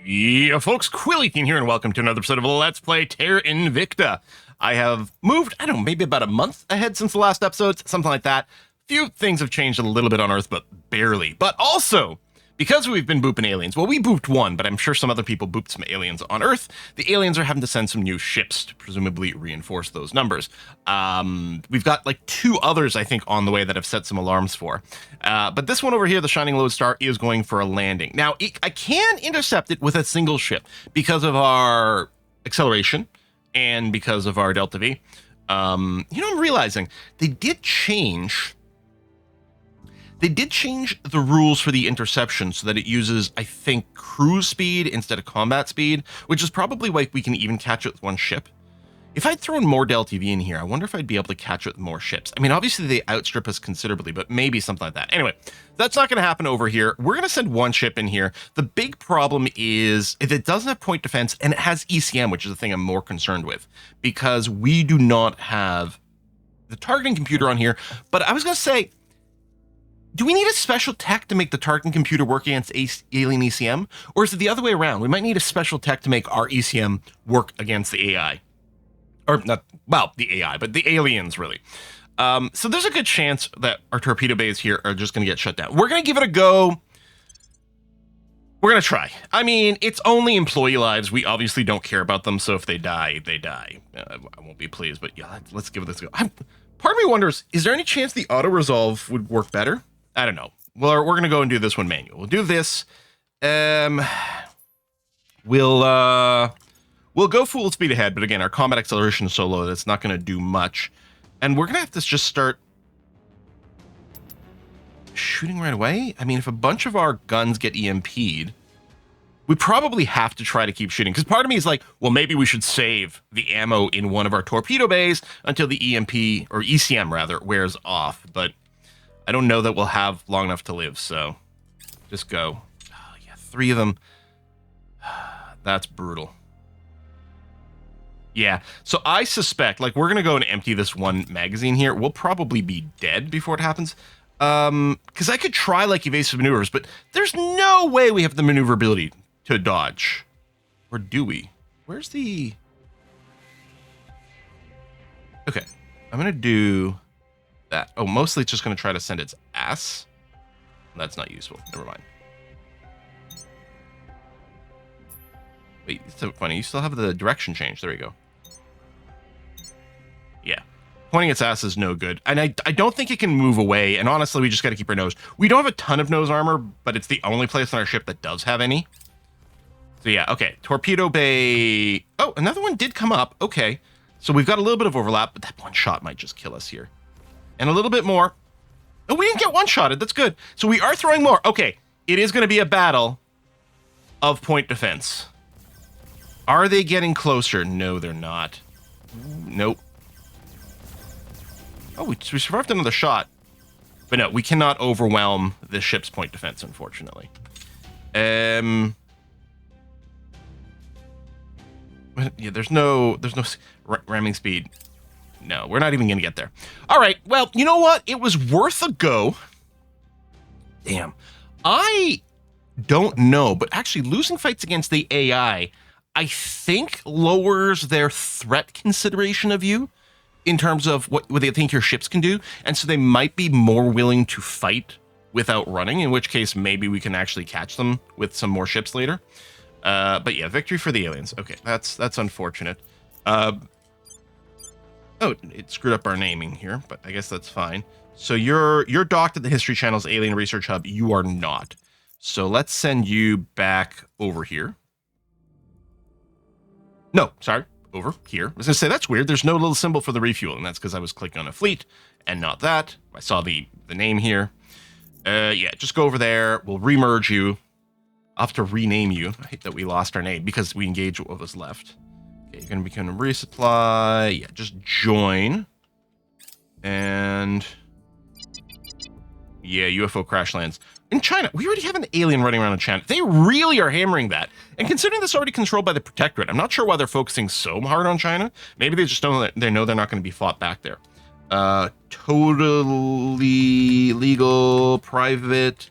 Yeah, folks, Quillykin here, and welcome to another episode of Let's Play Terra Invicta. I have moved, I don't know, maybe about a month ahead since the last episode, something like that. Few things have changed a little bit on Earth, but barely. But also, because we've been booping aliens, well, we booped one, but I'm sure some other people booped some aliens on Earth. The aliens are having to send some new ships to presumably reinforce those numbers. We've got like two others, I think, on the way that I've set some alarms for. But this one over here, the Shining Lodestar, is going for a landing. Now, I can intercept it with a single ship because of our acceleration and because of our Delta V. I'm realizing they did change the rules for the interception so that it uses, I think, cruise speed instead of combat speed, which is probably why we can even catch it with one ship. If I'd thrown more Delta V in here, I wonder if I'd be able to catch it with more ships. I mean, obviously they outstrip us considerably, but maybe something like that. Anyway, that's not going to happen over here. We're going to send one ship in here. The big problem is if it doesn't have point defense and it has ECM, which is the thing I'm more concerned with, because we do not have the targeting computer on here. But I was going to say, do we need a special tech to make the targeting computer work against alien ECM? Or is it the other way around? We might need a special tech to make our ECM work against the AI. Or not, well, the AI, but the aliens, really. So there's a good chance that our torpedo bays here are just going to get shut down. We're going to give it a go. We're going to try. I mean, it's only employee lives. We obviously don't care about them, so if they die, they die. I won't be pleased, but yeah, let's give this a go. Part of me wonders, is there any chance the auto-resolve would work better? I don't know. Well, we're going to go and do this one manual. We'll do this. We'll go full speed ahead, but again, our combat acceleration is so low that it's not going to do much. And we're going to have to just start shooting right away. I mean, if a bunch of our guns get EMP'd, we probably have to try to keep shooting. Because part of me is like, well, maybe we should save the ammo in one of our torpedo bays until the EMP, or ECM rather, wears off. But I don't know that we'll have long enough to live, so just go. Oh, yeah, 3 of them. That's brutal. Yeah, so I suspect, like, we're going to go and empty this one magazine here. We'll probably be dead before it happens. Because I could try, like, evasive maneuvers, but there's no way we have the maneuverability to dodge. Or do we? Where's the... Okay, I'm going to do that. Oh, mostly it's just going to try to send its ass. That's not useful. Never mind. Wait, it's so funny. You still have the direction change. There we go. Yeah. Pointing its ass is no good. And I don't think it can move away. And honestly, we just got to keep our nose. We don't have a ton of nose armor, but it's the only place on our ship that does have any. So yeah, okay. Torpedo bay. Oh, another one did come up. Okay. So we've got a little bit of overlap, but that one shot might just kill us here. And a little bit more. Oh, we didn't get one-shotted. That's good. So we are throwing more. Okay. It is going to be a battle of point defense. Are they getting closer? No, they're not. Nope. Oh, we survived another shot. But no, we cannot overwhelm the ship's point defense, unfortunately. Yeah, there's no ramming speed. No, we're not even going to get there. All right, well, you know what? It was worth a go. Damn. I don't know, but actually losing fights against the AI, I think, lowers their threat consideration of you in terms of what they think your ships can do. And so they might be more willing to fight without running, in which case maybe we can actually catch them with some more ships later. But yeah, victory for the aliens. Okay, that's unfortunate. Oh, it screwed up our naming here, but I guess that's fine. So you're docked at the History Channel's Alien Research Hub. You are not. So let's send you back over here. No, sorry, over here. I was going to say, that's weird. There's no little symbol for the refueling. That's because I was clicking on a fleet and not that. I saw the name here. Yeah, just go over there. We'll remerge you. I'll have to rename you. I hate that we lost our name because we engaged what was left. Okay, you're going to become a resupply. Yeah, just join. And yeah, UFO crash lands. In China, we already have an alien running around in China. They really are hammering that. And considering this is already controlled by the Protectorate, I'm not sure why they're focusing so hard on China. Maybe they just know they're not going to be fought back there. Totally legal, private,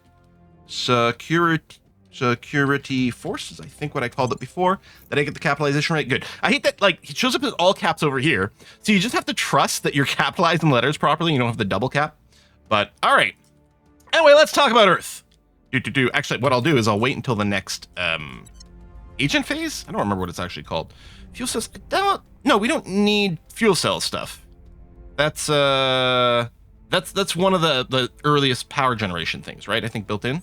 security. Security forces, I think what I called it before. Did I get the capitalization right? Good. I hate that, like, it shows up as all caps over here. So you just have to trust that you're capitalizing letters properly. You don't have the double cap. But, all right. Anyway, let's talk about Earth. Actually, what I'll do is I'll wait until the next agent phase. I don't remember what it's actually called. Fuel cells. No, we don't need fuel cell stuff. That's one of the earliest power generation things, right? I think built in.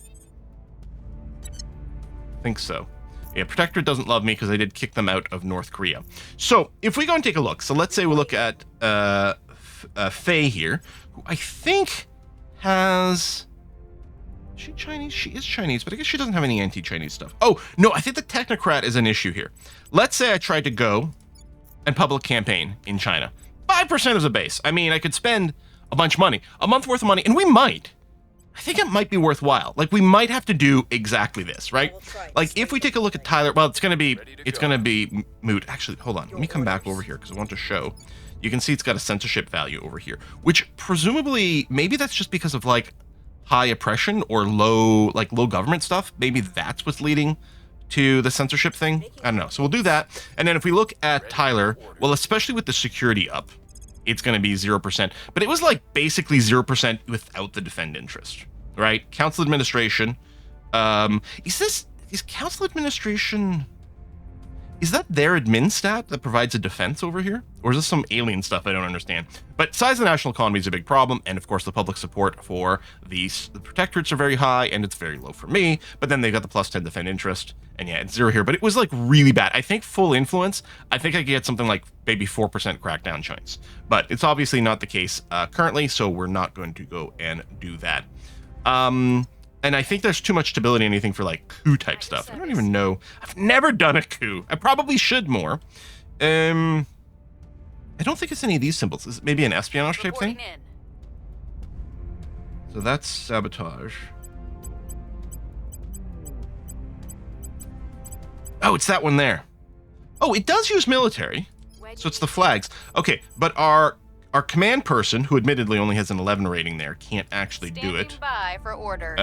I think so. Yeah, Protectorate doesn't love me because I did kick them out of North Korea. So if we go and take a look, so let's say we look at Faye here, who I think has. Is she Chinese? She is Chinese, but I guess she doesn't have any anti-Chinese stuff. Oh, no, I think the technocrat is an issue here. Let's say I tried to go and public campaign in China. 5% is a base. I mean, I could spend a bunch of money, a month worth of money, and we might. I think it might be worthwhile. Like, we might have to do exactly this, right? Like, if we take a look at Tyler, well, it's going to be moot. Actually, hold on. Let me come back over here because I want to show. You can see it's got a censorship value over here, which presumably, maybe that's just because of, like, high oppression or low government stuff. Maybe that's what's leading to the censorship thing. I don't know. So we'll do that. And then if we look at Tyler, well, especially with the security up, it's going to be 0%. But it was like basically 0% without the defend interest, right? Council administration. Is council administration, is that their admin stat that provides a defense over here? Or is this some alien stuff I don't understand? But size of the national economy is a big problem. And of course, the public support for the protectorates are very high and it's very low for me. But then they've got the +10 defend interest. And yeah, it's 0 here. But it was like really bad. I think full influence, I think I could get something like maybe 4% crackdown chance. But it's obviously not the case currently. So we're not going to go and do that. And I think there's too much stability in anything for like coup type stuff. I don't even know. I've never done a coup. I probably should more. I don't think it's any of these symbols. Is it maybe an espionage type thing? So that's sabotage. Oh, it's that one there. Oh, it does use military. So it's the flags. Okay, but our command person, who admittedly only has an 11 rating there, can't actually do it. By for orders.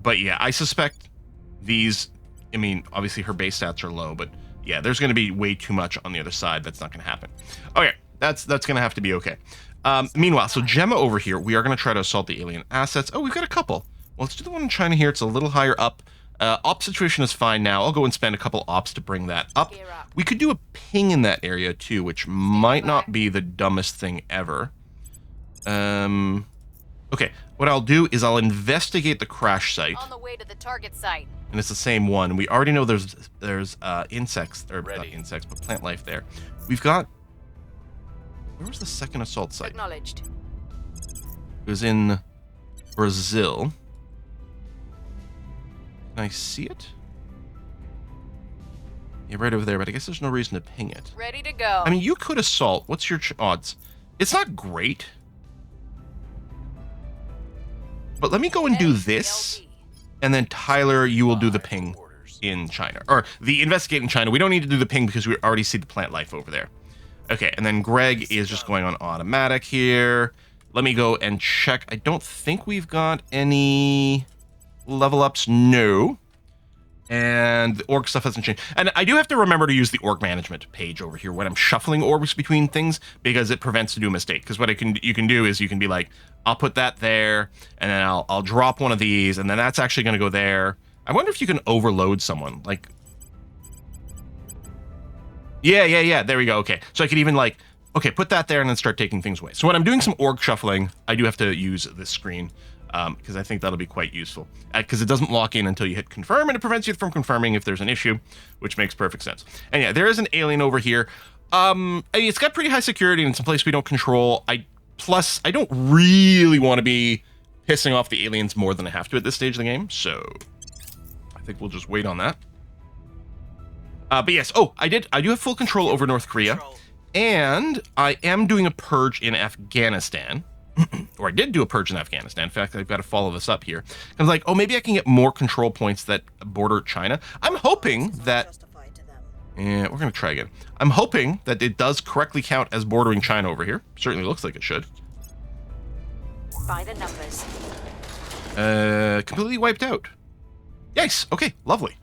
But yeah, I suspect these, I mean, obviously her base stats are low, but yeah, there's going to be way too much on the other side. That's not going to happen. Okay, that's going to have to be okay. Meanwhile, so Gemma over here, we are going to try to assault the alien assets. Oh, we've got a couple. Well, let's do the one in China here. It's a little higher up. Op situation is fine now. I'll go and spend a couple ops to bring that up. We could do a ping in that area too, which might not be the dumbest thing ever. Okay, what I'll do is I'll investigate the crash site. On the way to the target site. And it's the same one. We already know there's insects, or not insects, but plant life there. We've got, where was the second assault site? Acknowledged. It was in Brazil. Can I see it? Yeah, right over there, but I guess there's no reason to ping it. Ready to go. I mean, you could assault. What's your odds? It's not great. But let me go and do this. And then Tyler, you will do the ping in China. Or the investigate in China. We don't need to do the ping because we already see the plant life over there. Okay, and then Greg is just going on automatic here. Let me go and check. I don't think we've got any level ups. No. And the org stuff hasn't changed. And I do have to remember to use the org management page over here when I'm shuffling orgs between things, because it prevents to do a mistake. Because what you can do is you can be like, I'll put that there, and then I'll drop one of these, and then that's actually going to go there. I wonder if you can overload someone. Like, yeah. There we go. Okay, so I could even like, okay, put that there, and then start taking things away. So when I'm doing some org shuffling, I do have to use this screen. Because I think that'll be quite useful. Because it doesn't lock in until you hit confirm, and it prevents you from confirming if there's an issue, which makes perfect sense. And yeah, there is an alien over here. I mean, it's got pretty high security, and it's a place we don't control. Plus, I don't really want to be pissing off the aliens more than I have to at this stage of the game, so I think we'll just wait on that. But yes, I do have full control over North Korea, and I am doing a purge in Afghanistan. Or I did do a purge in Afghanistan. In fact, I've got to follow this up here. I was like, maybe I can get more control points that border China. I'm hoping that... Yeah, we're going to try again. I'm hoping that it does correctly count as bordering China over here. Certainly looks like it should. By the numbers. Completely wiped out. Yes. Okay, lovely.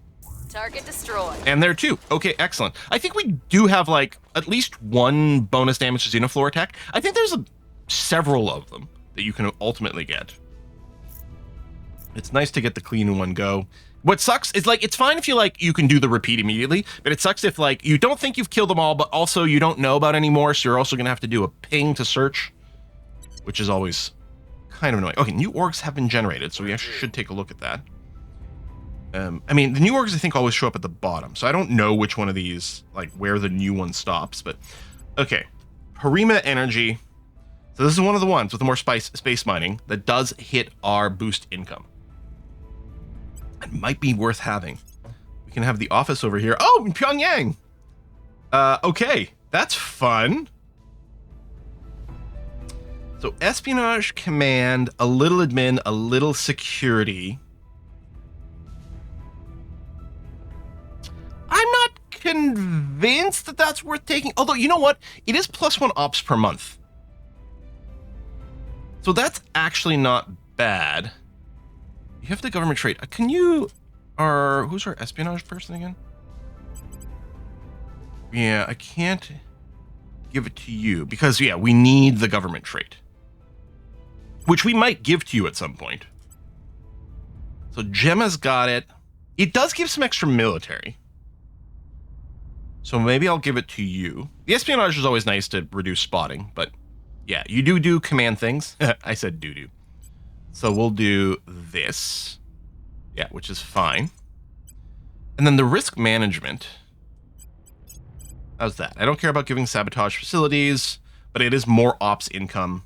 Target destroyed. And there too. Okay, excellent. I think we do have like at least one bonus damage to xenofloor attack. I think there's several of them that you can ultimately get. It's nice to get the clean in one go. What sucks is like, it's fine if you like, you can do the repeat immediately, but it sucks if like, you don't think you've killed them all, but also you don't know about any more. So you're also going to have to do a ping to search, which is always kind of annoying. Okay, new orgs have been generated, so we actually should take a look at that. I mean, the new orgs, I think, always show up at the bottom, so I don't know which one of these, like, where the new one stops, but... Okay. Harima Energy. So this is one of the ones with the more space mining that does hit our boost income. It might be worth having. We can have the office over here. Oh, in Pyongyang! Okay. That's fun. So, espionage, command, a little admin, a little security... I'm not convinced that that's worth taking. Although, you know what? It is +1 ops per month. So that's actually not bad. You have the government trait. Can you... Who's our espionage person again? Yeah, I can't give it to you. Because, yeah, we need the government trait. Which we might give to you at some point. So Gemma's got it. It does give some extra military. So maybe I'll give it to you. The espionage is always nice to reduce spotting, but yeah, you do command things. I said do. So we'll do this. Yeah, which is fine. And then the risk management. How's that? I don't care about giving sabotage facilities, but it is more ops income.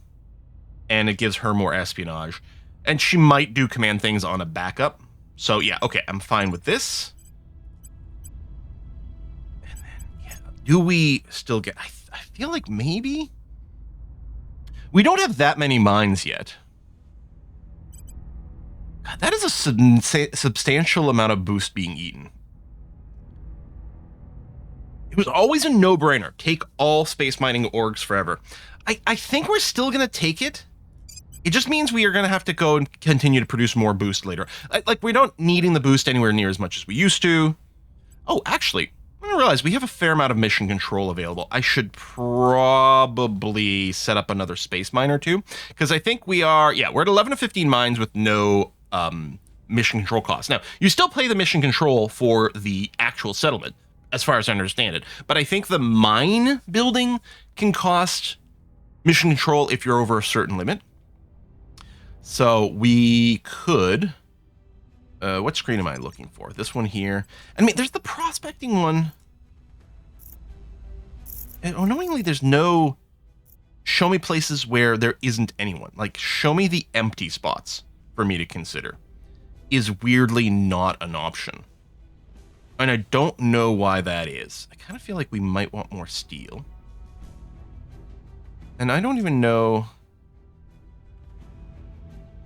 And it gives her more espionage. And she might do command things on a backup. So yeah, okay, I'm fine with this. Do we still get... I feel like maybe... We don't have that many mines yet. God, that is a substantial amount of boost being eaten. It was always a no-brainer. Take all space mining orgs forever. I think we're still going to take it. It just means we are going to have to go and continue to produce more boost later. Like, we don't needing the boost anywhere near as much as we used to. Oh, actually... I realize we have a fair amount of mission control available. I should probably set up another space mine or two, because I think we are, yeah, we're at 11 to 15 mines with no mission control costs. Now, you still pay the mission control for the actual settlement, as far as I understand it, but I think the mine building can cost mission control if you're over a certain limit. So we could... what screen am I looking for? This one here. I mean, there's the prospecting one. And annoyingly, there's no show me places where there isn't anyone. Like, show me the empty spots for me to consider is weirdly not an option. And I don't know why that is. I kind of feel like we might want more steel. And I don't even know...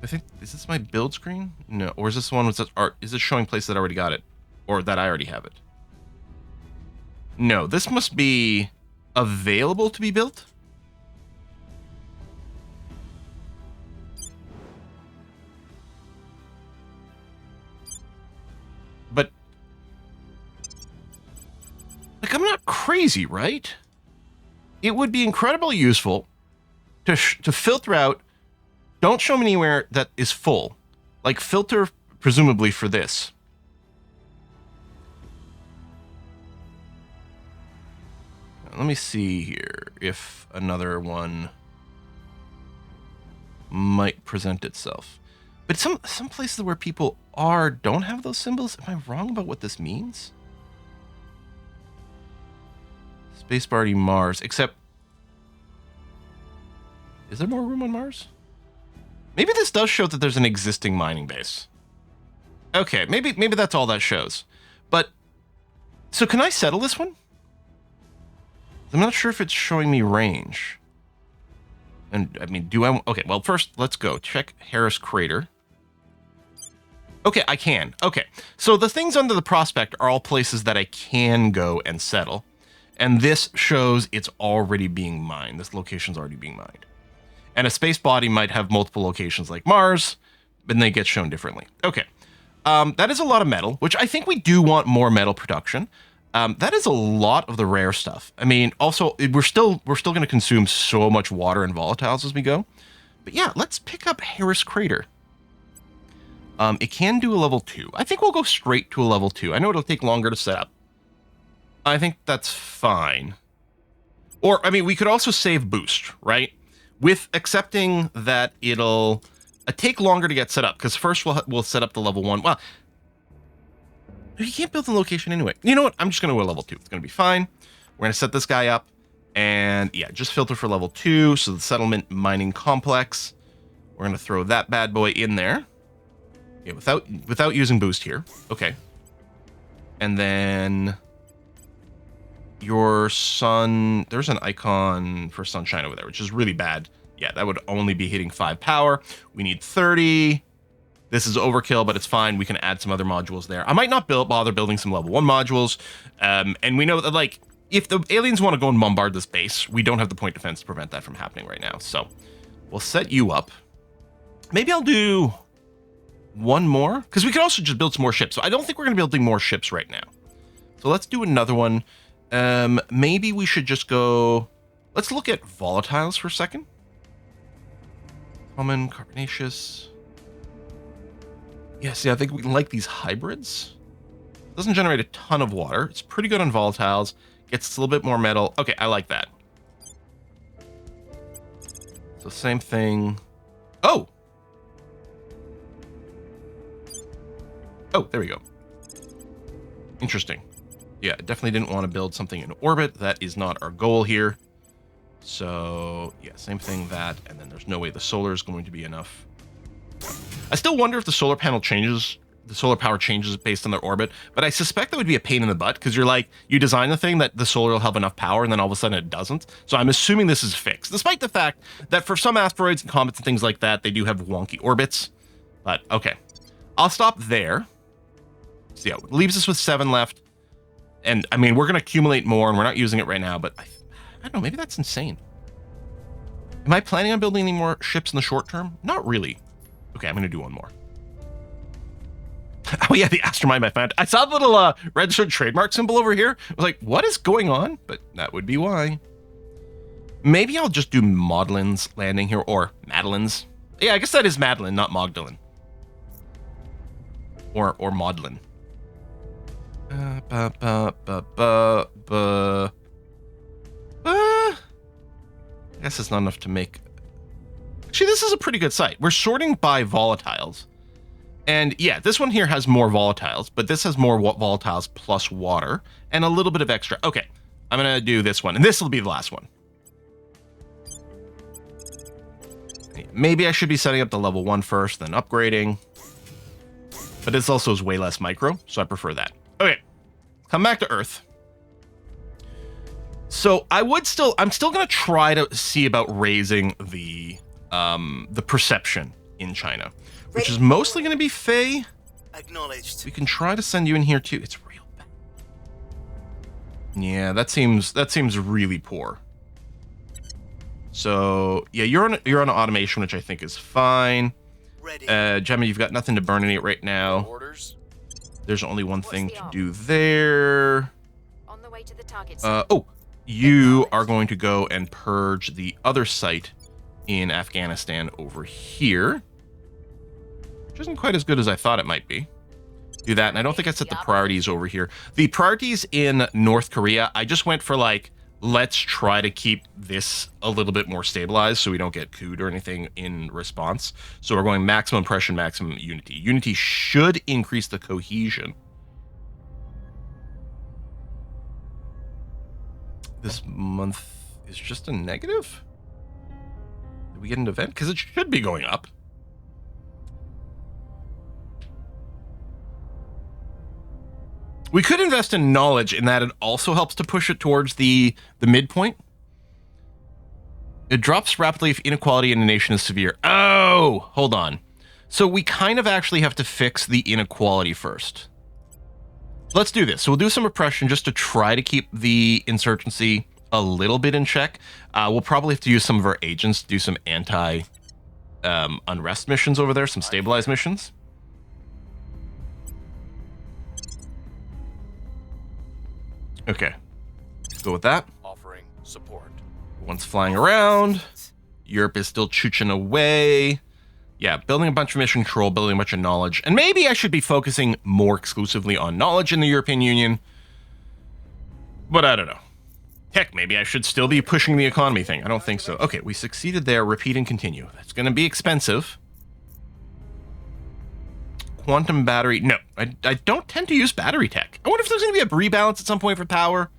I think, is this my build screen? No, or is this the one with such art? Is this showing places that already got it? Or that I already have it? No, this must be available to be built? But, like, I'm not crazy, right? It would be incredibly useful to filter out. Don't show me anywhere that is full. Like, filter, presumably, for this. Let me see here if another one might present itself. But some places where people don't have those symbols. Am I wrong about what this means? Space Party Mars, except... Is there more room on Mars? Maybe this does show that there's an existing mining base. Okay, maybe that's all that shows. But, so can I settle this one? I'm not sure if it's showing me range. And, I mean, do I... Okay, well, first, let's go. Check Harris Crater. Okay, I can. Okay, so the things under the prospect are all places that I can go and settle. And this shows it's already being mined. This location's already being mined. And a space body might have multiple locations like Mars, but they get shown differently. Okay. That is a lot of metal, which I think we do want more metal production. That is a lot of the rare stuff. I mean, also we're still going to consume so much water and volatiles as we go. But yeah, let's pick up Harris Crater. It can do a level 2. I think we'll go straight to a level 2. I know it'll take longer to set up. I think that's fine. Or, I mean, we could also save boost, right? With accepting that it'll take longer to get set up, because first we'll set up the level 1. Well, you can't build the location anyway. You know what? I'm just going to go to level 2. It's going to be fine. We're going to set this guy up. And yeah, just filter for level 2. So the settlement mining complex. We're going to throw that bad boy in there. Yeah, without using boost here. Okay. And then your sun, there's an icon for sunshine over there, which is really bad. Yeah, that would only be hitting 5 power. We need 30. This is overkill, but it's fine. We can add some other modules there. I might not bother building some level 1 modules. And we know that, like, if the aliens want to go and bombard this base, we don't have the point defense to prevent that from happening right now. So we'll set you up. Maybe I'll do one more, because we could also just build some more ships. So I don't think we're going to be building more ships right now. So let's do another one. Maybe we should just go, let's look at volatiles for a second. Common, carbonaceous. Yeah, see, I think we like these hybrids. Doesn't generate a ton of water. It's pretty good on volatiles. Gets us a little bit more metal. Okay, I like that. So same thing. Oh! Oh, there we go. Interesting. Yeah, definitely didn't want to build something in orbit. That is not our goal here. So, yeah, same thing that, and then there's no way the solar is going to be enough. I still wonder if the solar panel changes, the solar power changes based on their orbit, but I suspect that would be a pain in the butt, because you're like, you design the thing that the solar will have enough power, and then all of a sudden it doesn't. So I'm assuming this is fixed, despite the fact that for some asteroids and comets and things like that, they do have wonky orbits. But, okay. I'll stop there. So yeah, it leaves us with 7 left. And, I mean, we're going to accumulate more, and we're not using it right now, but I don't know, maybe that's insane. Am I planning on building any more ships in the short term? Not really. Okay, I'm going to do one more. Oh, yeah, the astromine I found. I saw the little registered trademark symbol over here. I was like, what is going on? But that would be why. Maybe I'll just do Magdalen's landing here, or Madeline's. Yeah, I guess that is Madeline, not Magdalene. Or Maudlin. I guess it's not enough to make. Actually, this is a pretty good site. We're sorting by volatiles. And yeah, this one here has more volatiles, but this has more volatiles plus water and a little bit of extra. Okay, I'm going to do this one, and this will be the last one. Maybe I should be setting up the level 1 first, then upgrading. But this also is way less micro, so I prefer that. Okay, come back to Earth. So I'm still going to try to see about raising the perception in China, which is mostly going to be Fey. Acknowledged. We can try to send you in here too. It's real bad. Yeah, that seems really poor. So yeah, you're on automation, which I think is fine. Ready. Gemma, you've got nothing to burn in it right now. Orders. There's only one thing to do there. On the way to the target. Oh, you are going to go and purge the other site in Afghanistan over here, which isn't quite as good as I thought it might be. Do that, and I don't think I set the priorities over here. The priorities in North Korea, I just went for like, let's try to keep this a little bit more stabilized so we don't get cooed or anything in response. So we're going maximum pressure, maximum unity. Unity should increase the cohesion. This month is just a negative? Did we get an event? Because it should be going up. We could invest in knowledge in that it also helps to push it towards the midpoint. It drops rapidly if inequality in a nation is severe. Oh, hold on. So we kind of actually have to fix the inequality first. Let's do this. So we'll do some repression just to try to keep the insurgency a little bit in check. We'll probably have to use some of our agents to do some unrest missions over there, some stabilized missions. Okay. Let's go with that. Offering support. One's flying around. Europe is still chooching away. Yeah, building a bunch of mission control, building a bunch of knowledge. And maybe I should be focusing more exclusively on knowledge in the European Union. But I don't know. Heck, maybe I should still be pushing the economy thing. I don't think so. Okay, we succeeded there. Repeat and continue. That's going to be expensive. Quantum battery. No, I don't tend to use battery tech. I wonder if there's going to be a rebalance at some point for power.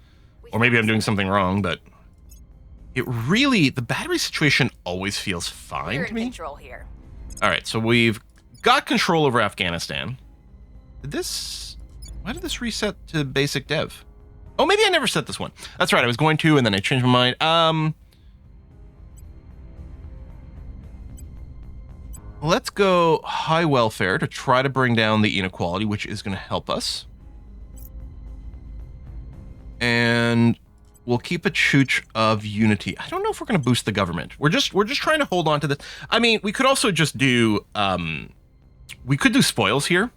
Or maybe I'm doing something wrong, but it really, the battery situation always feels fine We're to in me. control here. All right, so we've got control over Afghanistan. Why did this reset to basic dev? Oh, maybe I never set this one. That's right, I was going to, and then I changed my mind. Let's go high welfare to try to bring down the inequality, which is going to help us. And we'll keep a chooch of unity. I don't know if we're going to boost the government. We're just trying to hold on to this. I mean, we could also just do we could do spoils here,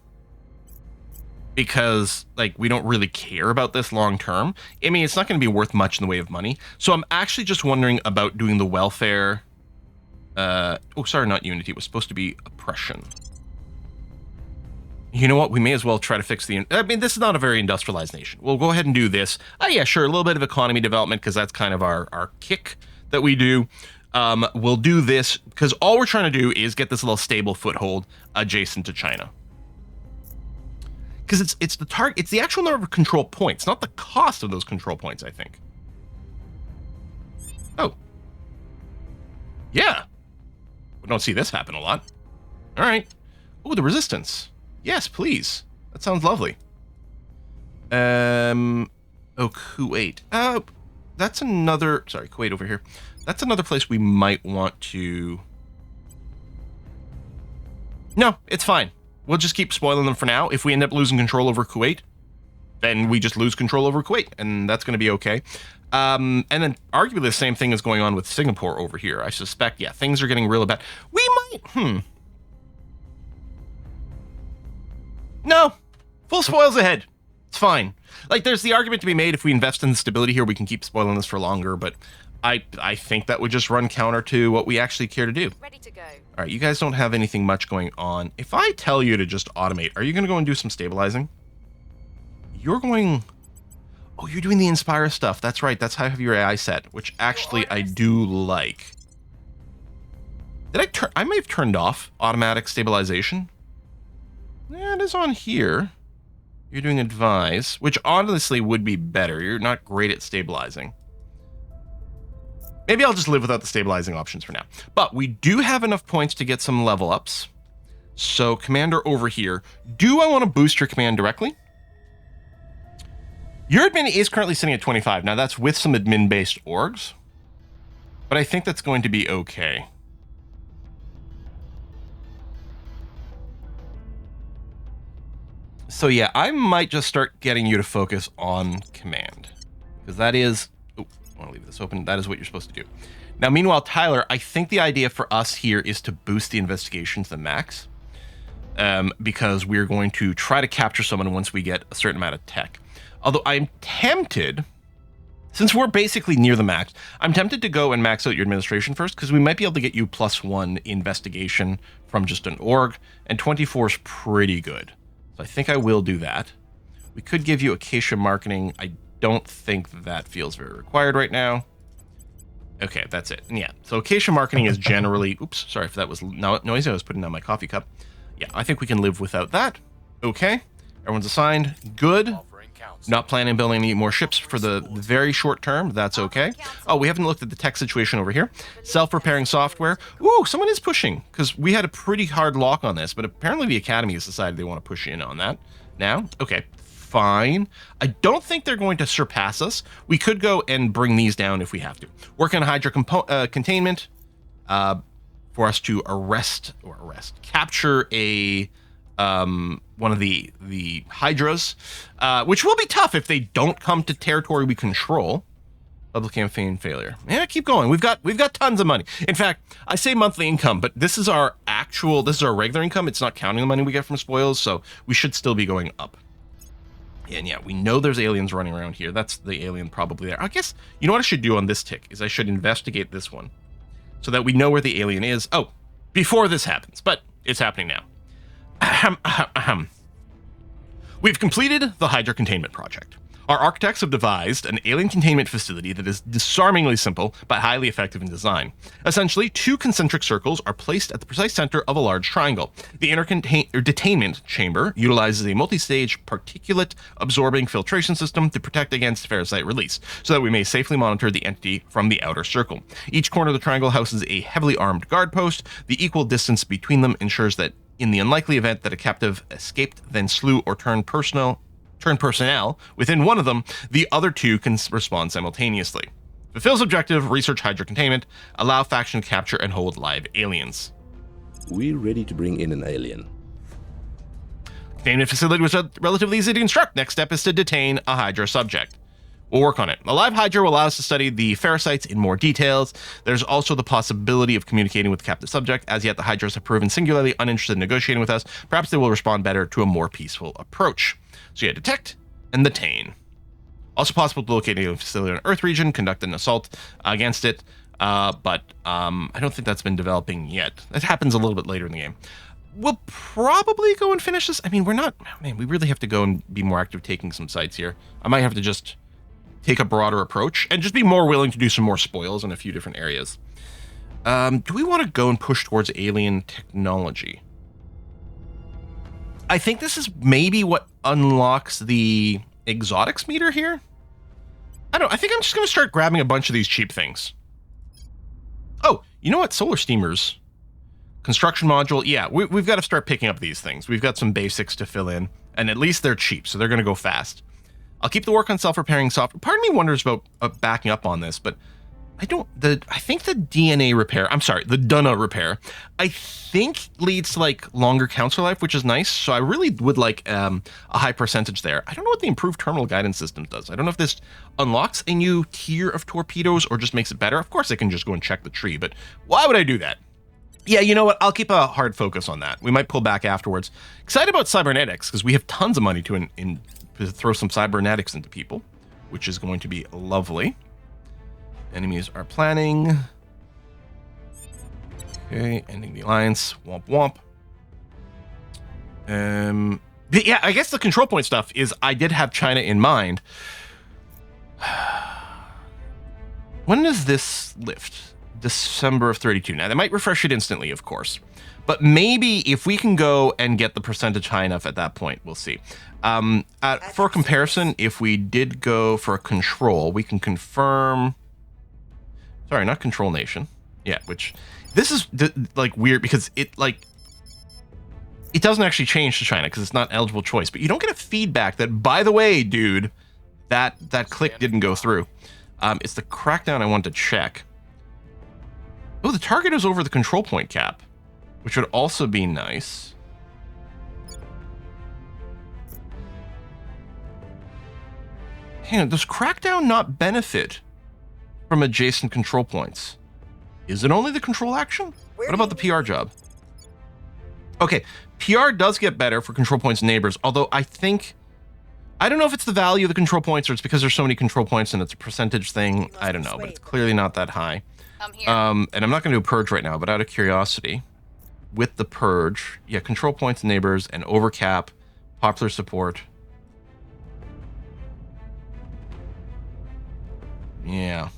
because like we don't really care about this long term. I mean, it's not going to be worth much in the way of money. So I'm actually just wondering about doing the welfare. Oh, sorry, not unity. It was supposed to be oppression. You know what? We may as well try to fix the... I mean, this is not a very industrialized nation. We'll go ahead and do this. Oh, yeah, sure. A little bit of economy development, because that's kind of our kick that we do. We'll do this because all we're trying to do is get this little stable foothold adjacent to China. Because it's the target. It's the actual number of control points, not the cost of those control points, I think. Oh. Yeah. We don't see this happen a lot. All right. Oh, the resistance. Yes, please. That sounds lovely. Oh, Kuwait. That's another... Sorry, Kuwait over here. That's another place we might want to... No, it's fine. We'll just keep spoiling them for now. If we end up losing control over Kuwait, then we just lose control over Kuwait, and that's going to be okay. And then arguably the same thing is going on with Singapore over here. I suspect, yeah, things are getting really bad. We might... No, full spoils ahead. It's fine. Like, there's the argument to be made if we invest in stability here, we can keep spoiling this for longer, but I think that would just run counter to what we actually care to do. Ready to go. All right, you guys don't have anything much going on. If I tell you to just automate, are you going to go and do some stabilizing? You're going... Oh, you're doing the Inspire stuff. That's right. That's how I have your AI set, which actually I do like. Did I may have turned off automatic stabilization. Yeah, it is on here. You're doing advise, which honestly would be better. You're not great at stabilizing. Maybe I'll just live without the stabilizing options for now. But we do have enough points to get some level ups. So, commander over here. Do I want to boost your command directly? Your admin is currently sitting at 25. Now, that's with some admin-based orgs. But I think that's going to be okay. So yeah, I might just start getting you to focus on command. Because that is... Oh, I want to leave this open. That is what you're supposed to do. Now, meanwhile, Tyler, I think the idea for us here is to boost the investigation to the max. Because we're going to try to capture someone once we get a certain amount of tech. Although I'm tempted... Since we're basically near the max, I'm tempted to go and max out your administration first, because we might be able to get you +1 investigation from just an org, and 24 is pretty good. So I think I will do that. We could give you a.k.a. marketing. I don't think that feels very required right now. Okay, that's it. And yeah, so a.k.a. marketing is generally... Oops, sorry if that was noisy. I was putting down my coffee cup. Yeah, I think we can live without that. Okay, everyone's assigned. Good. Not planning on building any more ships for the very short term. That's okay. Oh, we haven't looked at the tech situation over here. Self-repairing software. Ooh, someone is pushing, because we had a pretty hard lock on this, but apparently the Academy has decided they want to push in on that now. Okay, fine. I don't think they're going to surpass us. We could go and bring these down if we have to. Work on Hydra containment for us to capture a... one of the Hydras, which will be tough if they don't come to territory we control. Public campaign failure. Yeah, keep going. We've got tons of money. In fact, I say monthly income, but this is our regular income. It's not counting the money we get from spoils, so we should still be going up. And yeah, we know there's aliens running around here. That's the alien probably there. I guess, you know what I should do on this tick is I should investigate this one so that we know where the alien is. Oh, before this happens, but it's happening now. Ahem, ahem, ahem. We've completed the Hydra containment project. Our architects have devised an alien containment facility that is disarmingly simple but highly effective in design. Essentially, 2 concentric circles are placed at the precise center of a large triangle. The inner detainment chamber utilizes a multi-stage particulate-absorbing filtration system to protect against parasite release, so that we may safely monitor the entity from the outer circle. Each corner of the triangle houses a heavily armed guard post. The equal distance between them ensures that in the unlikely event that a captive escaped, then slew, or turned personnel within one of them, the other 2 can respond simultaneously. Fulfills objective, research Hydra containment, allow faction capture and hold live aliens. We're ready to bring in an alien. Containment facility was relatively easy to construct. Next step is to detain a Hydra subject. We'll work on it. A live Hydra will allow us to study the parasites in more details. There's also the possibility of communicating with the captive subject. As yet, the Hydras have proven singularly uninterested in negotiating with us. Perhaps they will respond better to a more peaceful approach. So yeah, detect and detain. Also possible to locate a facility in Earth region, conduct an assault against it, but I don't think that's been developing yet. That happens a little bit later in the game. We'll probably go and finish this. I mean, we really have to go and be more active taking some sites here. I might have to just take a broader approach and just be more willing to do some more spoils in a few different areas. Do we want to go and push towards alien technology? I think this is maybe what unlocks the exotics meter here. I think I'm just going to start grabbing a bunch of these cheap things. Oh, you know what? Solar steamers. Construction module. Yeah, we've got to start picking up these things. We've got some basics to fill in, and at least they're cheap, so they're going to go fast. I'll keep the work on self-repairing software. Part of me wonders about backing up on this, but I think the DNA repair, the Dunna repair, I think leads to like longer Councilor life, which is nice. So I really would like a high percentage there. I don't know what the improved terminal guidance system does. I don't know if this unlocks a new tier of torpedoes or just makes it better. Of course I can just go and check the tree, but why would I do that? Yeah, you know what? I'll keep a hard focus on that. We might pull back afterwards. Excited about cybernetics because we have tons of money to throw some cybernetics into people, which is going to be lovely. Enemies are planning. Okay, ending the alliance. Womp womp. Yeah, I guess the control point stuff is I did have China in mind. When does this lift? December of 32. Now, they might refresh it instantly, of course. But maybe if we can go and get the percentage high enough at that point, we'll see. For comparison, if we did go for a control, we can confirm... Sorry, not control nation. Yeah, which... This is, like, weird because it doesn't actually change to China because it's not eligible choice. But you don't get a feedback that, by the way, dude, that click didn't go through. It's the crackdown I want to check. Oh, the target is over the control point cap, which would also be nice. Hang on, does crackdown not benefit from adjacent control points? Is it only the control action? What about the PR job? Okay, PR does get better for control points neighbors, although I don't know if it's the value of the control points or it's because there's so many control points and it's a percentage thing. I don't know, but it's clearly not that high. I'm here. And I'm not going to do a purge right now, but out of curiosity, with the purge, yeah, control points neighbors and overcap, popular support. Yeah.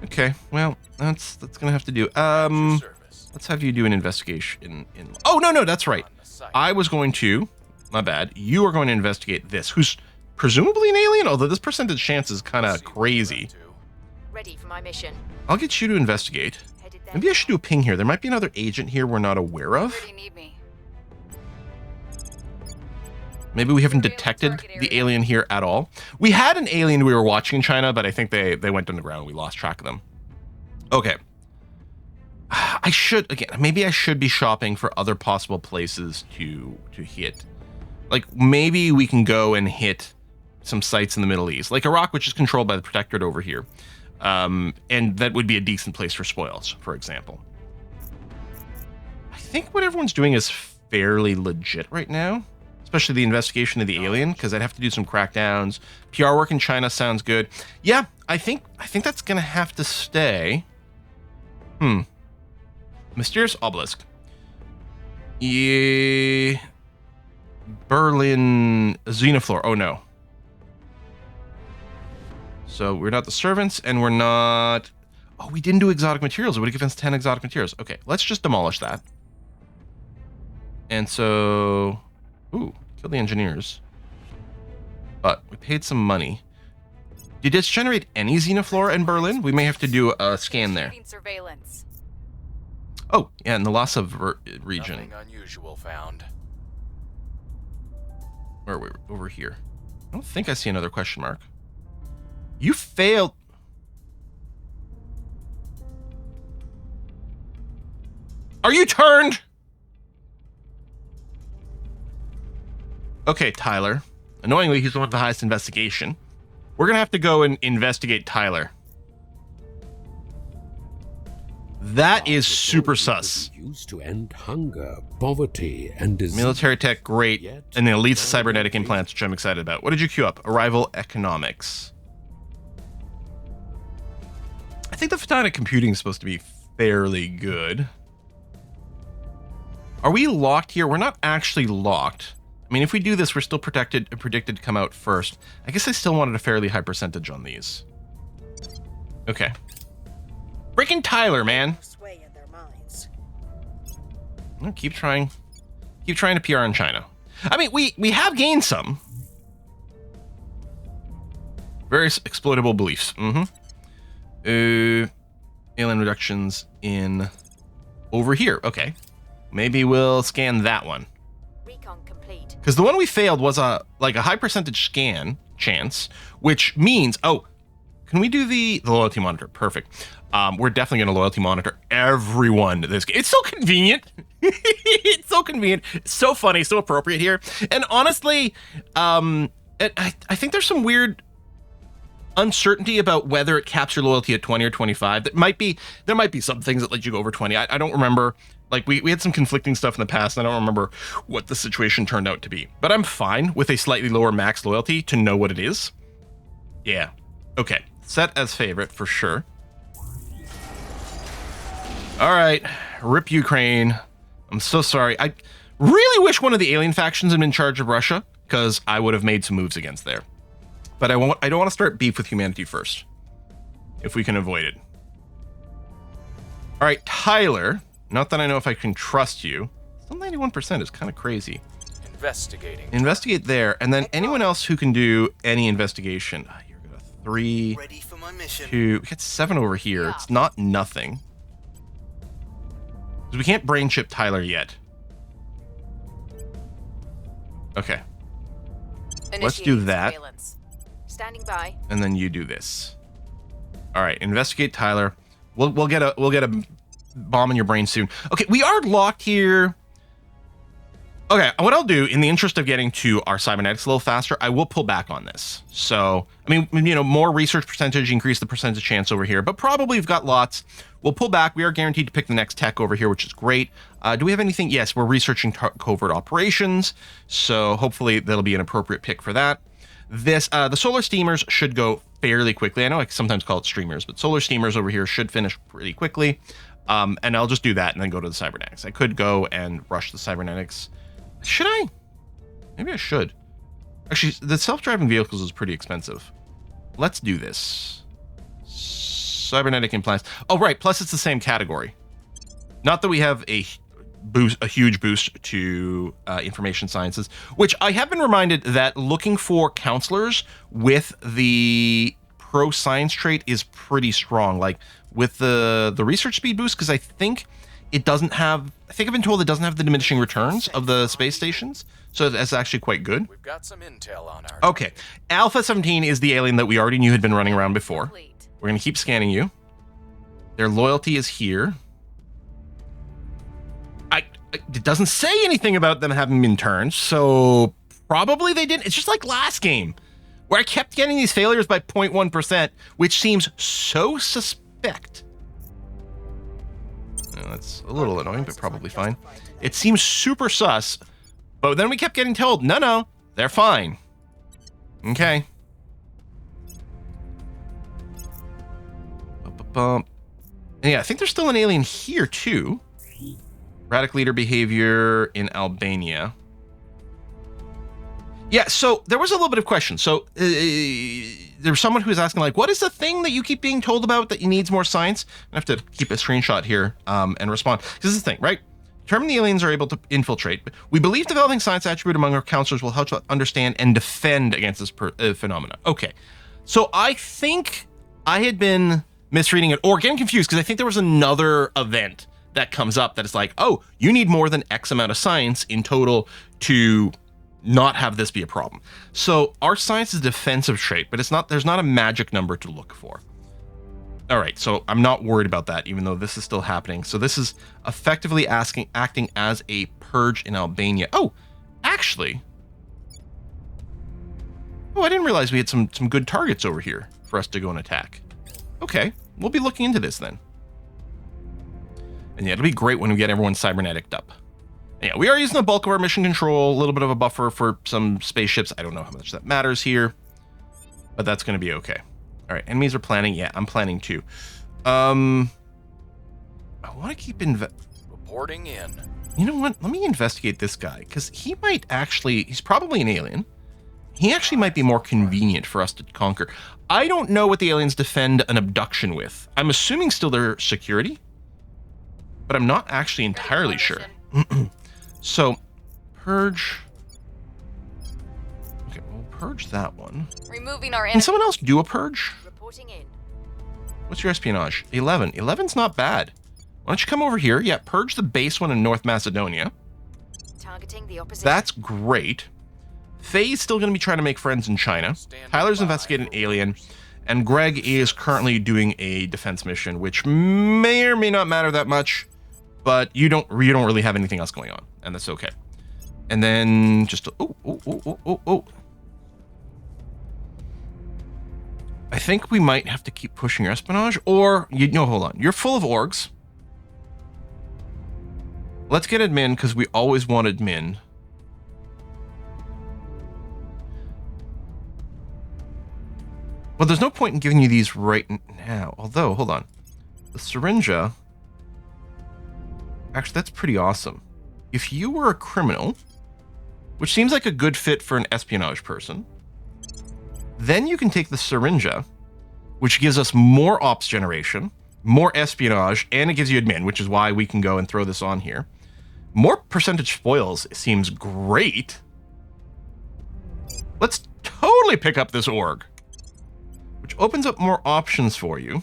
Okay, well, that's gonna have to do. Let's have you do an investigation in oh no, that's right. I was going to, my bad. You are going to investigate this, who's presumably an alien, although this percentage chance is kind of crazy. Ready for my mission. I'll get you to investigate. Maybe I should do a ping here. There might be another agent here we're not aware of. Really need me. Maybe we haven't detected the alien here at all. We had an alien we were watching in China, but I think they went underground. We lost track of them. Okay. Maybe I should be shopping for other possible places to hit. Like, maybe we can go and hit some sites in the Middle East, like Iraq, which is controlled by the Protectorate over here. And that would be a decent place for spoils, for example. I think what everyone's doing is fairly legit right now. especially the investigation of the alien, because I'd have to do some crackdowns. PR work in China sounds good. Yeah, I think that's gonna have to stay. Mysterious obelisk. Yeah. Berlin Xenoflora. Oh no. So we're not the servants, and we're not. Oh, we didn't do exotic materials. It would have given us 10 exotic materials. Okay, let's just demolish that. And so, ooh, kill the engineers. But we paid some money. Did this generate any Xenoflora in Berlin? We may have to do a scan there. Surveillance. Oh, yeah, in the Lhasa region. Nothing unusual found. Where are we? Over here. I don't think I see another question mark. You failed. Are you turned? Okay, Tyler. Annoyingly, he's the one with the highest investigation. We're gonna have to go and investigate Tyler. That is super sus. Used to end hunger, poverty, and disease. Military tech, great. And then elite cybernetic implants, which I'm excited about. What did you queue up? Arrival economics. I think the photonic computing is supposed to be fairly good. Are we locked here? We're not actually locked. I mean, if we do this, we're still predicted to come out first. I guess I still wanted a fairly high percentage on these. Okay. Freaking Tyler, man. Sway in their minds. Well, keep trying to PR in China. I mean, we have gained some. Various exploitable beliefs. Alien reductions in over here. Okay. Maybe we'll scan that one. Recon complete. Because the one we failed was a high percentage scan chance, which means, oh, can we do the loyalty monitor? Perfect. We're definitely going to loyalty monitor everyone this game. It's so convenient. It's so convenient. It's so funny, so appropriate here. And honestly, I think there's some weird uncertainty about whether it caps your loyalty at 20 or 25. There might be some things that let you go over 20. I don't remember. Like, we had some conflicting stuff in the past, and I don't remember what the situation turned out to be. But I'm fine with a slightly lower max loyalty to know what it is. Yeah. Okay. Set as favorite for sure. All right. Rip Ukraine. I'm so sorry. I really wish one of the alien factions had been in charge of Russia, because I would have made some moves against there. But I don't want to start beef with humanity first, if we can avoid it. All right, Tyler. Not that I know if I can trust you. Still 91% is kind of crazy. Investigating. Investigate there, and then anyone else who can do any investigation. You're gonna 3, Ready for my mission. 2. We got 7 over here. It's not nothing. Because we can't brain chip Tyler yet. Okay. Let's do that. Standing by. And then you do this. All right, investigate Tyler. We'll get a bomb in your brain soon. Okay, we are locked here. Okay, what I'll do in the interest of getting to our cybernetics a little faster, I will pull back on this. So, I mean, more research percentage, increase the percentage chance over here, but probably we've got lots. We'll pull back. We are guaranteed to pick the next tech over here, which is great. Do we have anything? Yes, we're researching covert operations. So hopefully that'll be an appropriate pick for that. This, the solar steamers should go fairly quickly. I know I sometimes call it streamers, but solar steamers over here should finish pretty quickly. And I'll just do that and then go to the cybernetics. I could go and rush the cybernetics. Should I? Maybe I should. Actually, the self-driving vehicles is pretty expensive. Let's do this. Cybernetic implants. Oh, right. Plus, it's the same category. Not that we have a huge boost to information sciences, which I have been reminded that looking for counselors with the pro science trait is pretty strong. Like with the research speed boost, because I think it doesn't have. I think I've been told it doesn't have the diminishing returns of the space stations, so that's actually quite good. We've got some intel on our. Okay, Alpha 17 is the alien that we already knew had been running around before. Complete. We're gonna keep scanning you. Their loyalty is here. It doesn't say anything about them having been turned, so probably they didn't. It's just like last game, where I kept getting these failures by 0.1%, which seems so suspect. That's a little annoying, but probably fine. It seems super sus, But then we kept getting told, no, they're fine. Okay. Bump. And yeah, I think there's still an alien here too. Erratic leader behavior in Albania. Yeah, so there was a little bit of question. So there's someone who was asking, like, what is the thing that you keep being told about that you needs more science? I have to keep a screenshot here and respond. Because this is the thing, right? Determine the aliens are able to infiltrate. We believe developing science attribute among our counselors will help to understand and defend against this phenomena. Okay, so I think I had been misreading it or getting confused because I think there was another event that comes up that is like, oh, you need more than X amount of science in total to not have this be a problem. So our science is a defensive trait, but there's not a magic number to look for. All right, so I'm not worried about that, even though this is still happening. So this is effectively acting as a purge in Albania. Oh, actually. Oh, I didn't realize we had some good targets over here for us to go and attack. Okay, we'll be looking into this then. And yeah, it'll be great when we get everyone cyberneticed up. Yeah, we are using the bulk of our mission control, a little bit of a buffer for some spaceships. I don't know how much that matters here, but that's going to be okay. All right, enemies are planning. Yeah, I'm planning too. I want to keep reporting in. You know what? Let me investigate this guy because he's probably an alien. He actually might be more convenient for us to conquer. I don't know what the aliens defend an abduction with. I'm assuming still their security, but I'm not actually entirely sure. So, purge. Okay, we'll purge that one. Removing our Can someone else do a purge? Reporting in. What's your espionage? 11. 11's not bad. Why don't you come over here? Yeah, purge the base one in North Macedonia. Targeting the opposition. That's great. Faye's still going to be trying to make friends in China. Tyler's investigating alien. And Greg is currently doing a defense mission, which may or may not matter that much. But you don't really have anything else going on, and that's okay. And then just oh. I think we might have to keep pushing your espionage, or hold on. You're full of orgs. Let's get admin because we always want admin. Well, there's no point in giving you these right now. Although, hold on, the syringa. Actually, that's pretty awesome. If you were a criminal, which seems like a good fit for an espionage person, then you can take the syringa, which gives us more ops generation, more espionage, and it gives you admin, which is why we can go and throw this on here. More percentage spoils seems great. Let's totally pick up this org, which opens up more options for you.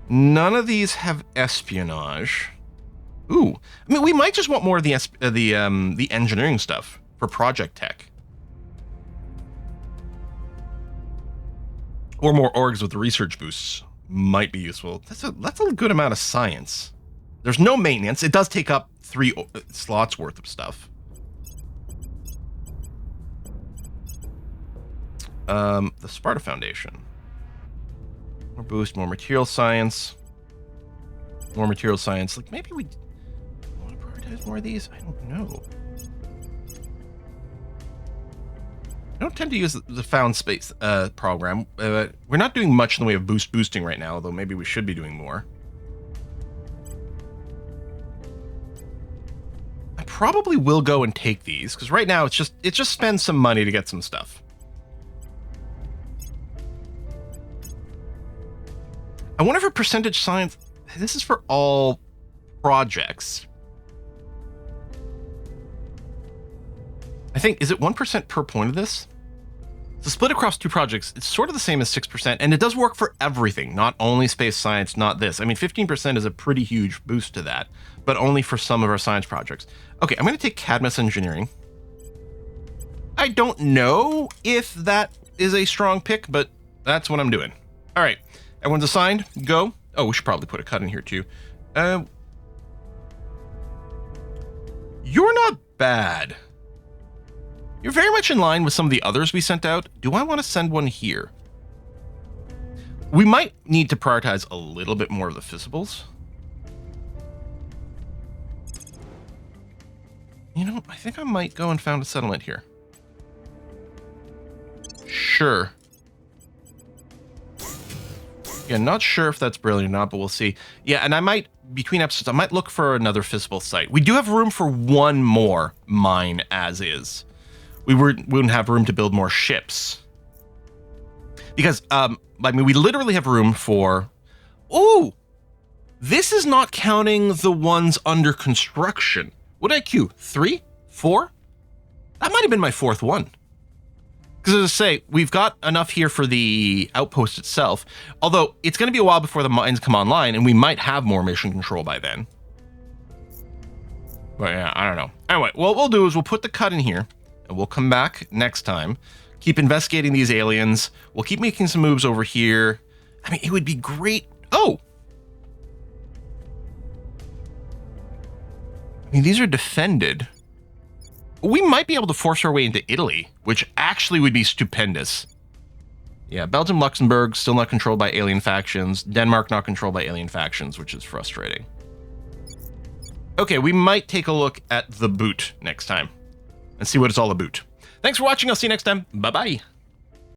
None of these have espionage. Ooh, I mean, we might just want more of the engineering stuff for project tech, or more orgs with research boosts might be useful. That's a good amount of science. There's no maintenance. It does take up 3 slots worth of stuff. The Sparta Foundation. More boost, more material science. More material science. Like maybe we want to prioritize more of these. I don't know. I don't tend to use the found space program. We're not doing much in the way of boosting right now, although maybe we should be doing more. I probably will go and take these because right now it just spends some money to get some stuff. I wonder if a percentage science. This is for all projects. I think, is it 1% per point of this? So split across 2 projects, it's sort of the same as 6%, and it does work for everything, not only space science, not this. I mean, 15% is a pretty huge boost to that, but only for some of our science projects. Okay, I'm going to take Cadmus Engineering. I don't know if that is a strong pick, but that's what I'm doing. All right, everyone's assigned, go. Oh, we should probably put a cut in here too. You're not bad. You're very much in line with some of the others we sent out. Do I want to send one here? We might need to prioritize a little bit more of the Fissibles. You know, I think I might go and found a settlement here. Sure. Yeah, not sure if that's brilliant or not, but we'll see. Yeah, and I might, between episodes, I might look for another physical site. We do have room for one more mine as is. We wouldn't have room to build more ships. Because, I mean, we literally have room for... Ooh! This is not counting the ones under construction. What did I queue? 3? 4? That might have been my 4th one. Because as I say, we've got enough here for the outpost itself. Although, it's going to be a while before the mines come online, and we might have more mission control by then. But yeah, I don't know. Anyway, what we'll do is we'll put the cut in here, and we'll come back next time. Keep investigating these aliens. We'll keep making some moves over here. I mean, it would be great. Oh! I mean, these are defended. We might be able to force our way into Italy, which actually would be stupendous. Yeah, Belgium, Luxembourg, still not controlled by alien factions. Denmark not controlled by alien factions, which is frustrating. Okay, we might take a look at the boot next time and see what it's all about. Thanks for watching. I'll see you next time. Bye-bye.